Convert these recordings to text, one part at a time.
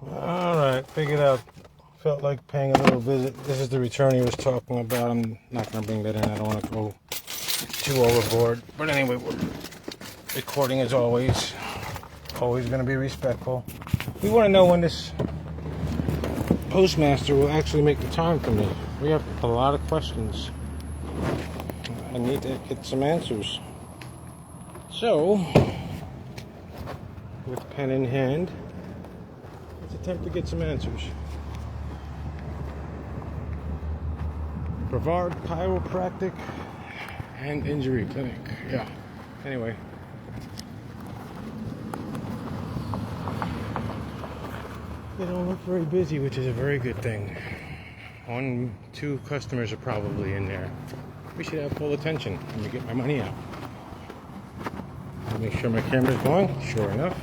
Alright, figured out. Felt like paying a little visit. This is the return he was talking about. I'm not going to bring that in. I don't want to go too overboard. But anyway, we're recording as always. Always going to be respectful. We want to know when this postmaster will actually make the time for me. We have a lot of questions. I need to get some answers. So, with pen in hand, let's attempt to get some answers. Brevard Chiropractic and Injury Clinic. Yeah. Anyway. They don't look very busy, which is a very good thing. 1, 2 customers are probably in there. We should have full attention when we get my money out. Make sure my camera's going. Sure enough.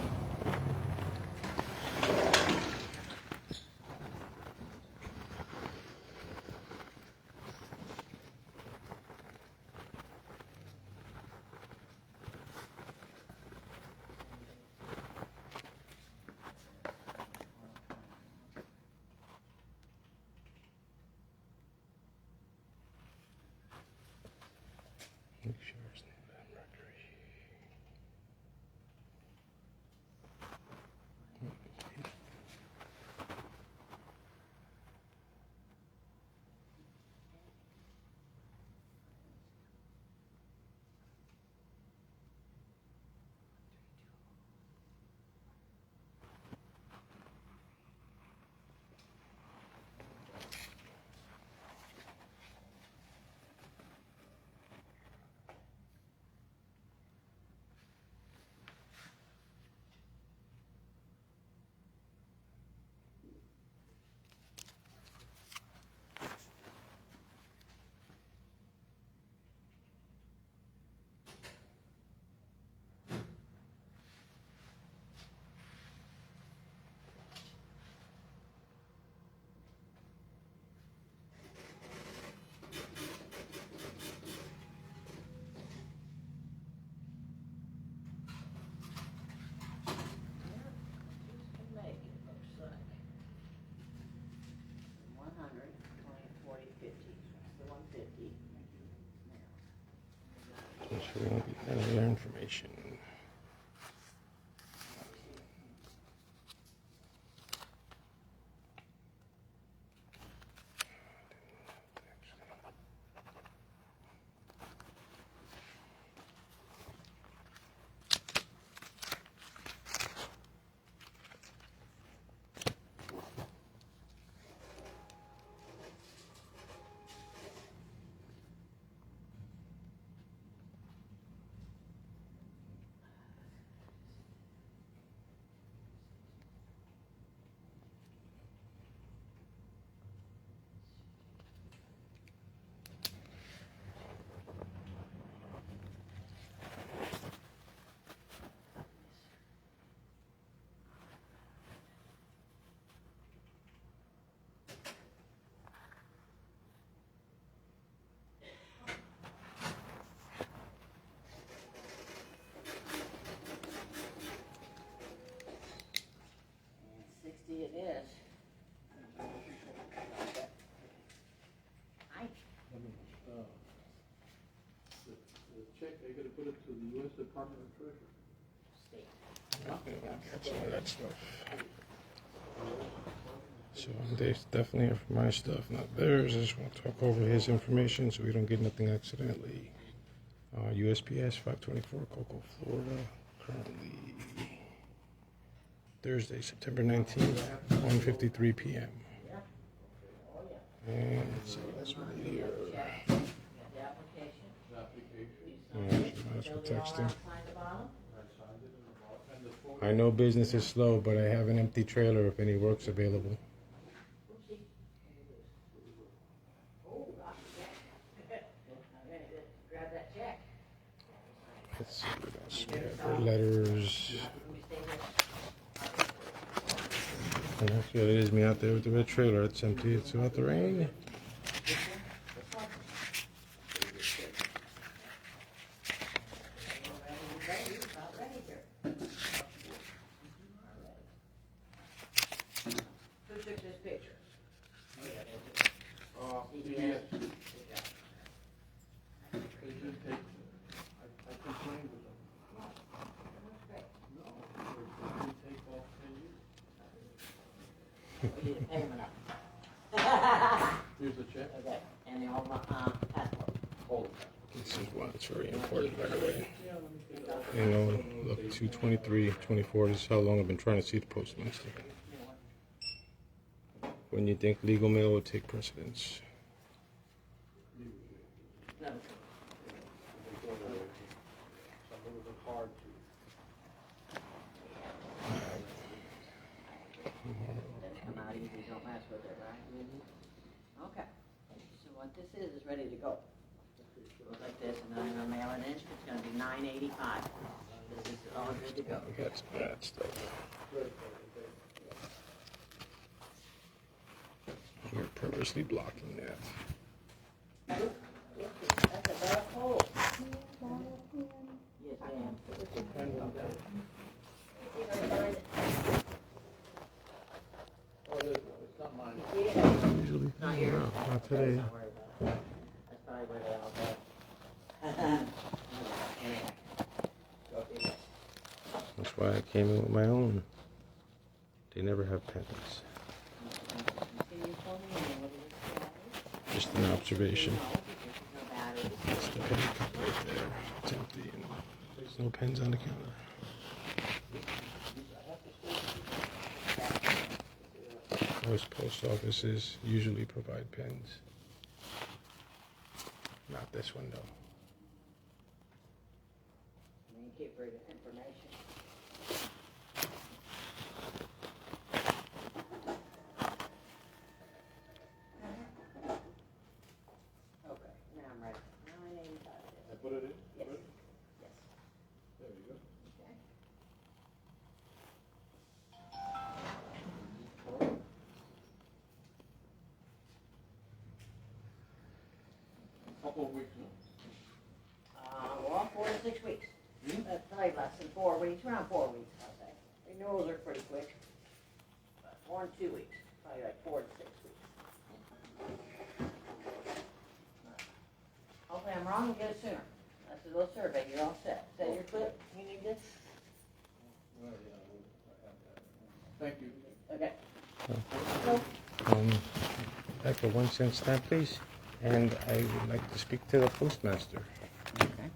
Make sure it's not on Mercury. Make sure we don't get any of their information. It is. The check, they gotta put it to the U.S. Department of Treasury. Get some of that stuff. So there's definitely for my stuff, not theirs. I just want to talk over his information so we don't get nothing accidentally. USPS 524, Cocoa, Florida. Currently Thursday, September 19th, 1:53 p.m. And let's see what else we need here. That's for texting. I know business is slow, but I have an empty trailer if any work's available. Let's see what else we have for letters. And actually, it is me out there with the red trailer. It's empty. It's about the rain. We need a payment up. Here's the check. Okay, and the old, passport. Hold This is why it's very important, by the way. You know, look, 2/23/24, this is how long I've been trying to see the postmaster. When you think legal mail would take precedence. No. hard Doesn't come out easy, don't mess with it, right? Okay, so what this is ready to go. Goes like this, and then I'm gonna mail it in, it's gonna be $9.85. This is all good to go. That's bad stuff. You're purposely blocking that. That's a bad hole. Yes, ma'am. Oh, there's one. It's not mine. Usually, Not yours? no, not today. Don't worry about it. That's probably where they all go. Anyway. Go do this. That's why I came in with my own. They never have pens. Continue for me, and what is it? Just an observation. No, because there's no batteries. That's the pen cup right there. It's empty and there's no pens on the counter. Most post offices usually provide pens. Not this one though. Thank you for the information. Okay, now I'm ready. 9.85 I put it in? Yes. Put it? Yes. There we go. Okay. Couple of weeks, no? Well, 4 to 6 weeks. Probably less than 4 weeks, around 4 weeks, I'll say. Renewals are pretty quick. 4 and 2 weeks, probably like 4 to 6 weeks. Hopefully I'm wrong and get it sooner. That's a little survey, you're all set. Is that your clip? You need this? Well, yeah, I have that. Thank you. Okay. Like a 1 cent stamp, please. And I would like to speak to the postmaster. Okay.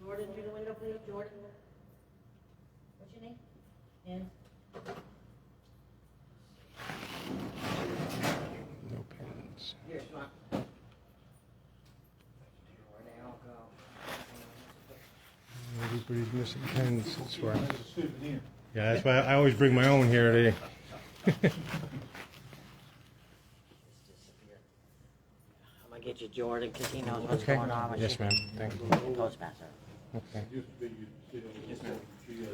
Jordan, do the window, please, Jordan. What's your name? Ann? No pens. Here's one. Where'd they all go? Everybody's missing pens. That's why. It's a souvenir. Yeah, that's why I always bring my own here today. It's disappeared. I'm gonna get you Jordan, cause he knows what's Okay. going on with Yes, you. ma'am. Thank you. The postmaster. Okay. Used to be, you sit on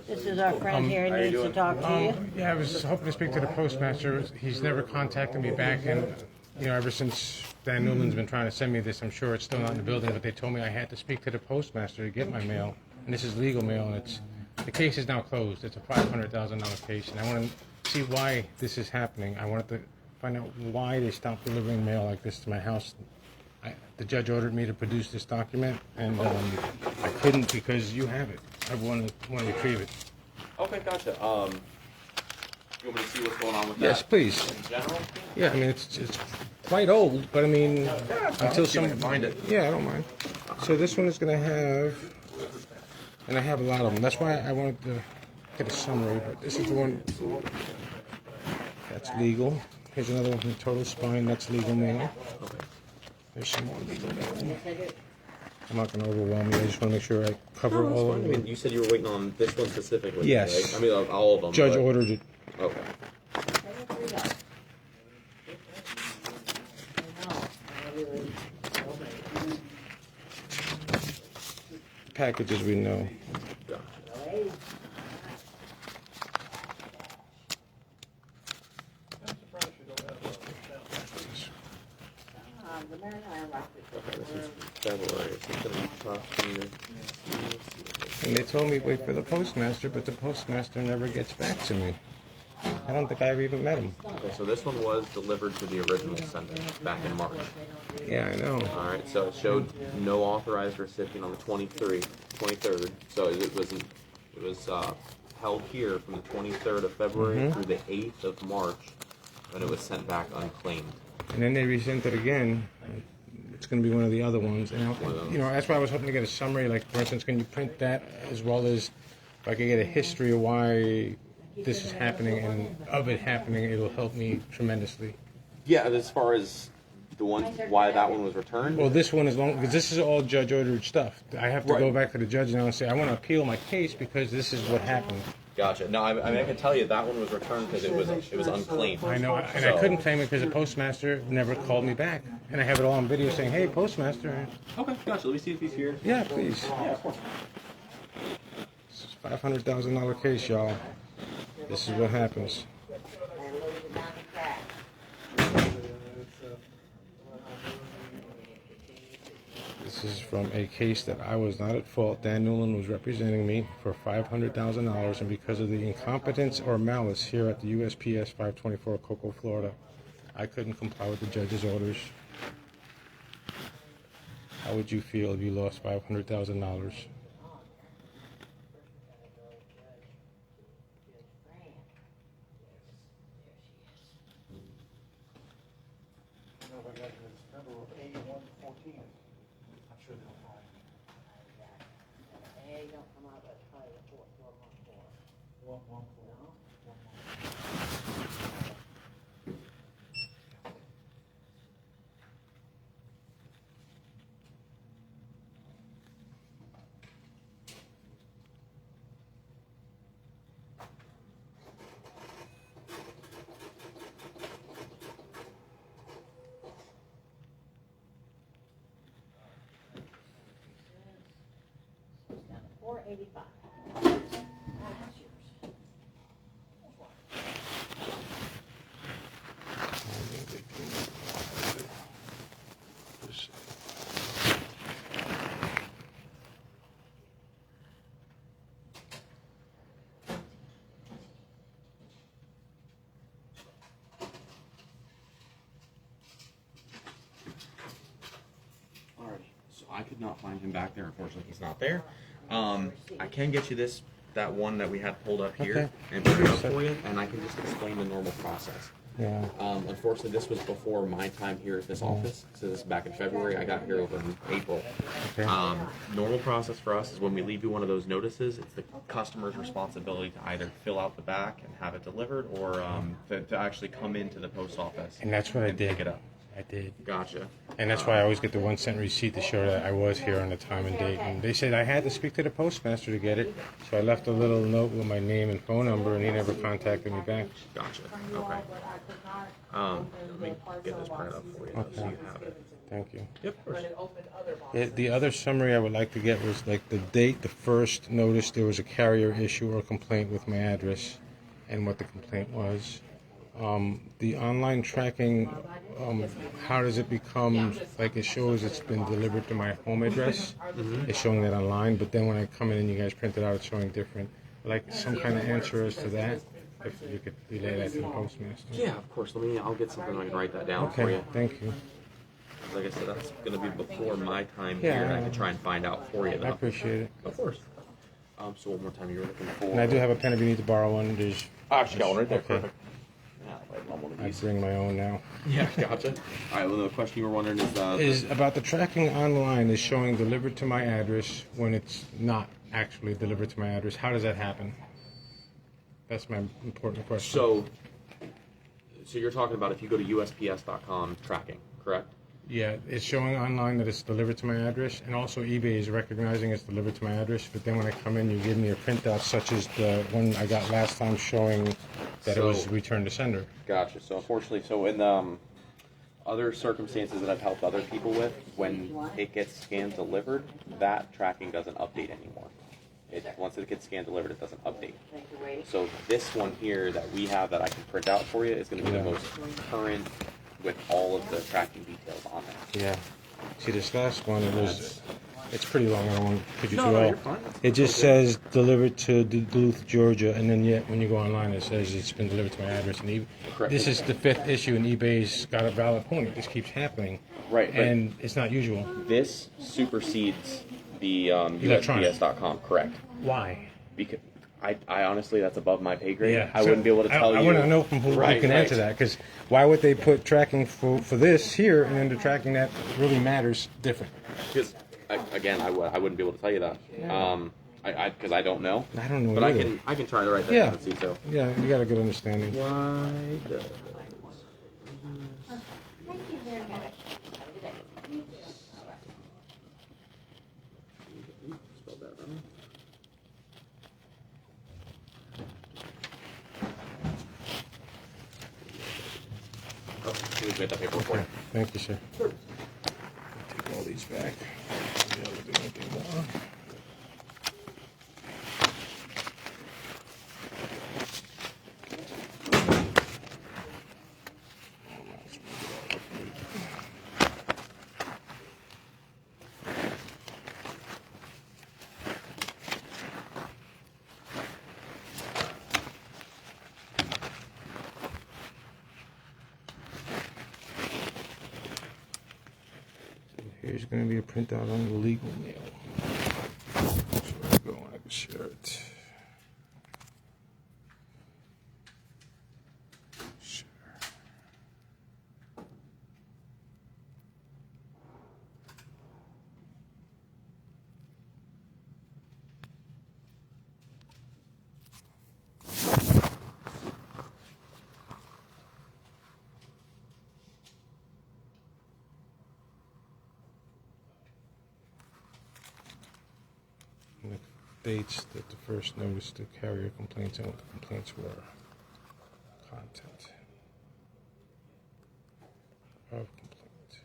the This is our friend here, he needs to talk to you. Yeah, I was hoping to speak to the postmaster. He's never contacted me back, and ever since Dan Newman's been trying to send me this, I'm sure it's still not in the building. But they told me I had to speak to the postmaster to get my mail, and this is legal mail, and the case is now closed. It's a $500,000 case, and I want to see why this is happening. I wanted to find out why they stopped delivering mail like this to my house. The judge ordered me to produce this document, and I couldn't because you have it. I want to retrieve it. Okay, gotcha. You want me to see what's going on with Yes, that? please. In general? Yeah, I mean it's quite old, but I mean until see if I can find it. Yeah, I don't mind. So this one is going to have, and I have a lot of them. That's why I wanted to get a summary. But this is the one that's legal. Here's another one from Total Spine. That's legal mail. There's some more legal mail. I'm not going to overwhelm you. I just want to make sure I cover No, that's all fine. of I mean, them. you said you were waiting on this one specifically. Yes. Right? I mean, all of them. Judge but- ordered it. Okay. Packages we know. Gotcha. The Okay, this is February. Is this gonna be tough for you? And they told me wait for the postmaster, but the postmaster never gets back to me. I don't think I've even met him. Okay, so this one was delivered to the original sender back in March. Yeah, I know. All right, so it showed no authorized recipient on the 23rd. So it was held here from the 23rd of February through the 8th of March, when it was sent back unclaimed. And then they resent it again. It's going to be one of the other ones. And that's why I was hoping to get a summary. Like, for instance, can you print that as well as if I could get a history of why this is happening and of it happening, it'll help me tremendously. Yeah, as far as the ones why that one was returned. Well, this one is long because this is all judge ordered stuff. I have to go back to the judge now and say I want to appeal my case because this is what happened. Gotcha. No, I mean I can tell you that one was returned because it was unclaimed. I know, and I couldn't claim it because the postmaster never called me back, and I have it all on video saying, "Hey, postmaster." Okay, gotcha. Let me see if he's here. Yeah, please. Yeah, of course. This is $500,000 case, y'all. This is what happens. This is from a case that I was not at fault. Dan Newland was representing me for $500,000, and because of the incompetence or malice here at the USPS 524 Cocoa, Florida, I couldn't comply with the judge's orders. How would you feel if you lost $500,000? I could not find him back there. Unfortunately, he's not there. I can get you that one that we had pulled up here and put it up for you, and I can just explain the normal process. Yeah. Unfortunately, this was before my time here at this office. So this is back in February. I got here over in April. Okay. Normal process for us is when we leave you one of those notices, it's the customer's responsibility to either fill out the back and have it delivered, or to actually come into the post office. And that's what I did. Pick it up. I did. Gotcha. And that's why I always get the 1 cent receipt to show that I was here on the time and date. And they said I had to speak to the postmaster to get it. So I left a little note with my name and phone number, and he never contacted me back. Gotcha. Okay. Let me get this printed up for you so you have it. Thank you. Yep, of course. The other summary I would like to get was like the date, the first notice there was a carrier issue or complaint with my address, and what the complaint was. The online tracking, how does it become, like it shows it's been delivered to my home address? It's showing that online, but then when I come in and you guys print it out, it's showing different. Like some kind of answer as to that, if you could relay that to the postmaster. Yeah, of course. I'll get something. I can write that down for Okay, you. thank you. Like I said, that's going to be before my time Yeah, here, and I can try and find out for you, I though. appreciate it. Of course. So one more time, you were looking for... And I do have a pen if you need to borrow one. There's, I actually got one right there. Okay. Perfect. Yeah, I'll write one of I these. bring my own now. Yeah, gotcha. All right, well, the question you were wondering is... Is about the tracking online is showing delivered to my address when it's not actually delivered to my address. How does that happen? That's my important question. So you're talking about if you go to USPS.com tracking, correct? Yeah, it's showing online that it's delivered to my address, and also eBay is recognizing it's delivered to my address, but then when I come in, you give me a printout such as the one I got last time showing that it was returned to sender. Gotcha. So unfortunately, in other circumstances that I've helped other people with, when it gets scanned delivered, that tracking doesn't update anymore. Once it gets scanned delivered, it doesn't update. So this one here that we have that I can print out for you is going to be the most current with all of the tracking details details on there. Yeah. See, this last one, it's pretty long. I don't want to put you No, too no, long. you're fine. It just says delivered to Duluth, Georgia, and then yet when you go online, it says it's been delivered to my address. And Correct. this is the 5th issue, and eBay's got a valid point. This keeps happening, Right, but and it's not usual. this supersedes the Electronic. USPS.com, correct? Why? Because I honestly, that's above my pay grade. Yeah, I wouldn't be able to tell you. I want to know from who can answer that, because why would they put tracking for this here, and then the tracking that really matters different? Because again, I wouldn't be able to tell you that. Because I don't know. I don't know But either. I can try to write that Yeah. down and see. So Yeah, you got a good understanding. why does Thank you very much. spell that wrong? Oh, please make that paper for Okay. you. Thank you, sir. Take all these back. Be able to do anything more. Here's going to be a printout on the legal mail. So I go and I can share it. Share. And it dates that the first notice to carrier complaints and what the complaints were. Content of complaint.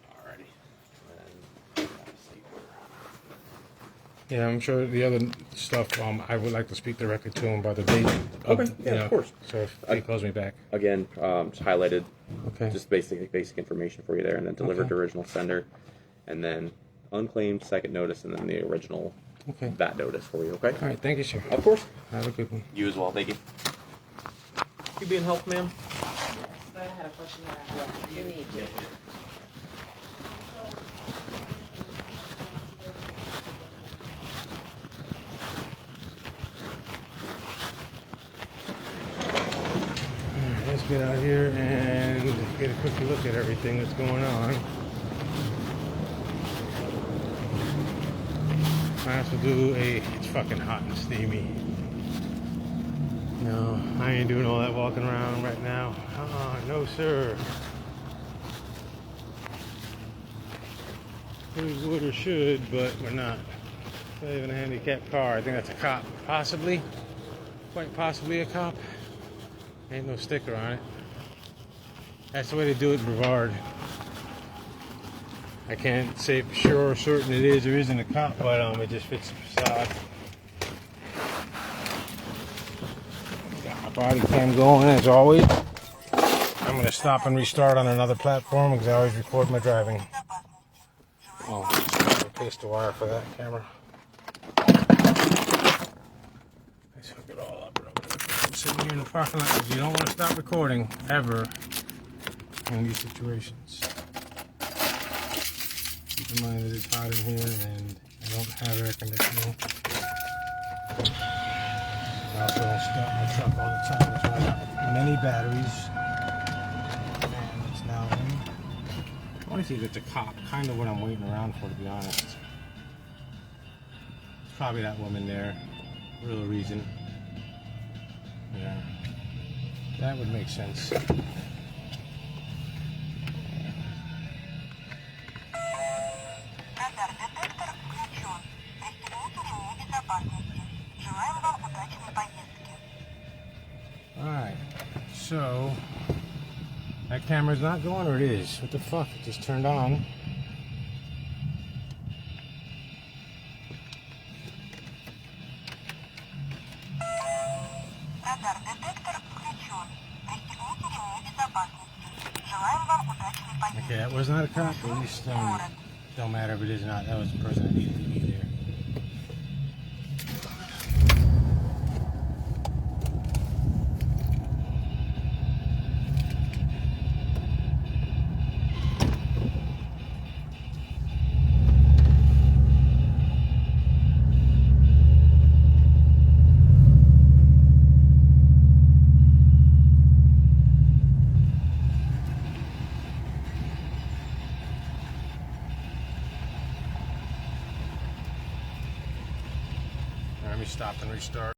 Alrighty. And Yeah, I'm sure the other stuff, I would like to speak directly to him by the date. Okay, yeah, of course. So if he calls me back. again, just highlighted Okay. just basic information for you there, and then delivered Okay. to original sender, and then unclaimed second notice, and then the original Okay. that notice for you. Okay. All right, thank you, sir. Of course. Have a good one. You as well. Thank you. You being helped, ma'am? But I had a question that I you need to. Alright, let's get out here and get a quick look at everything that's going on. I have to do it's fucking hot and steamy. No, I ain't doing all that walking around right now. No sir. We would or should, but we're not. Not even a handicapped car. I think that's a cop. Possibly. Quite possibly a cop. Ain't no sticker on it. That's the way they do it in Brevard. I can't say for sure or certain it is or isn't a cop, but it just fits the facade. Got my body cam going as always. I'm gonna stop and restart on another platform because I always record my driving. Oh, replace the wire for that camera. Let's hook it all up real quick. I'm sitting here in the parking lot because you don't want to stop recording ever in these situations. Keep in mind that it's hot in here and I don't have air conditioning. I also don't start my truck all the time. That's why I got many batteries. And it's now in. I want to see if it's a cop. Kind of what I'm waiting around for, to be honest. It's probably that woman there. Real reason. Yeah. That would make sense. Радар-детектор включен. Пристегните ремни безопасности. Желаем вам удачной поездки. Alright. So, that camera's not going, or it is? What the fuck? It just turned on. Радар-детектор включен. Пристегните ремни безопасности. Желаем вам удачной поездки. Okay, that was not a cop. At least, don't matter if it is or not. That was the person that needed to be there. Let me stop and restart.